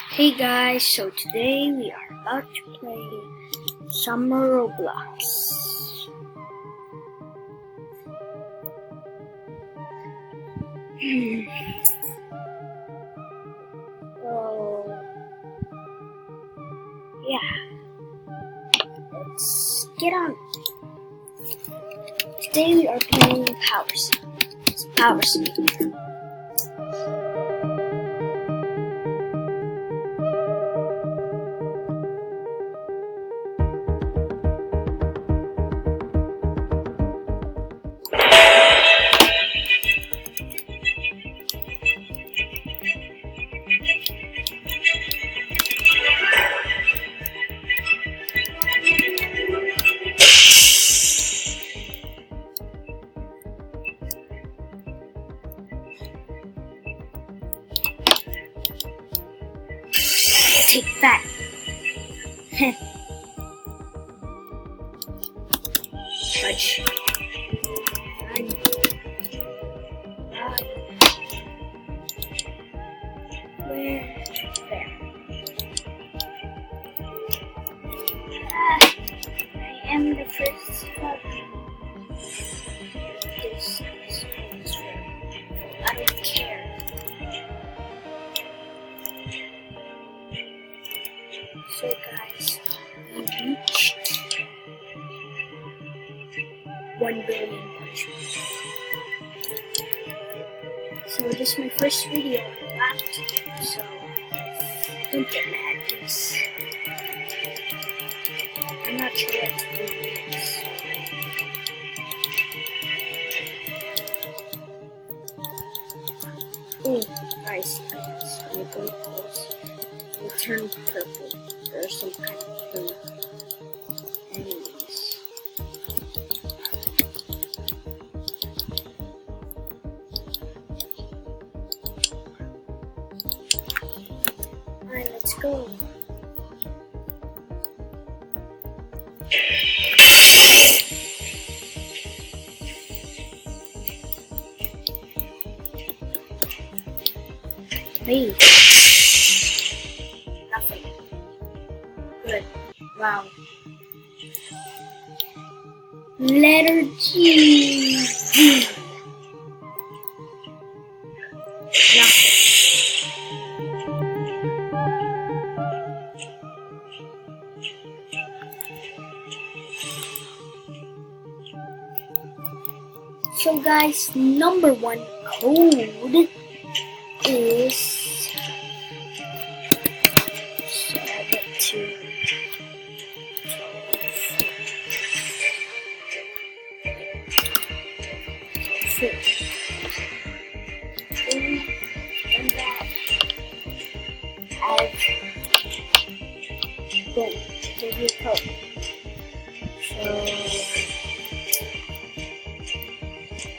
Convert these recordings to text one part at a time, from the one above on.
Hey guys, so today we are about to play some Roblox. So, yeah, let's get on. Today we are playing Power Speed. Take that. Fudge. Run. Where? There. I am the first one. This is where I don't care. So guys, we reached 1 billion punishments. So this is my first video on that, so don't get mad, please. I'm not sure what to do with this. Oh, guys, when you go close, you turn purple. There's some kind of blue enemies. Alright, let's go. Hey. Nothing. Good. Wow. Letter G. Nothing. So guys, number 1 code is 7 and that I've give you a code. So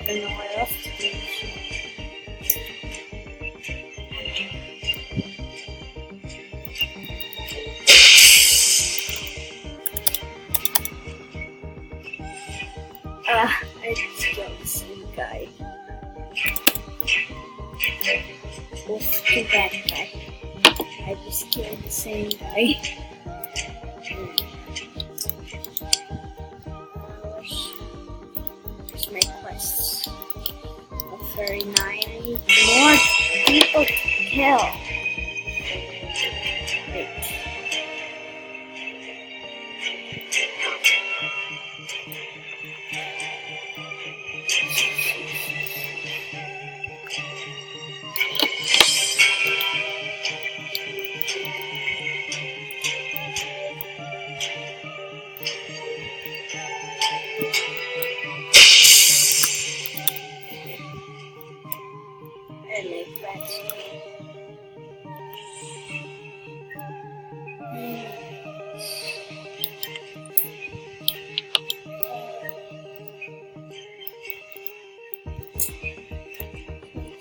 I don't know what else to do. I just killed the same guy. Oof, too bad guy. I just killed the same guy. Where's my quests? Oh, 39. I need more people to kill. Wait. And make that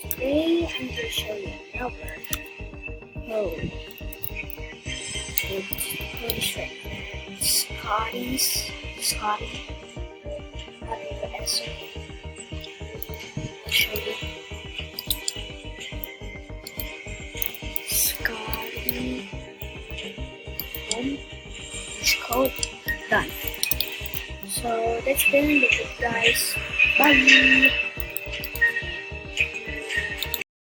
Today I'm going to show you another code. It's right. Scotty. Having the S. I'll show you. Scotty. Home. Push code. Done. So that's the end of it, guys. Bye.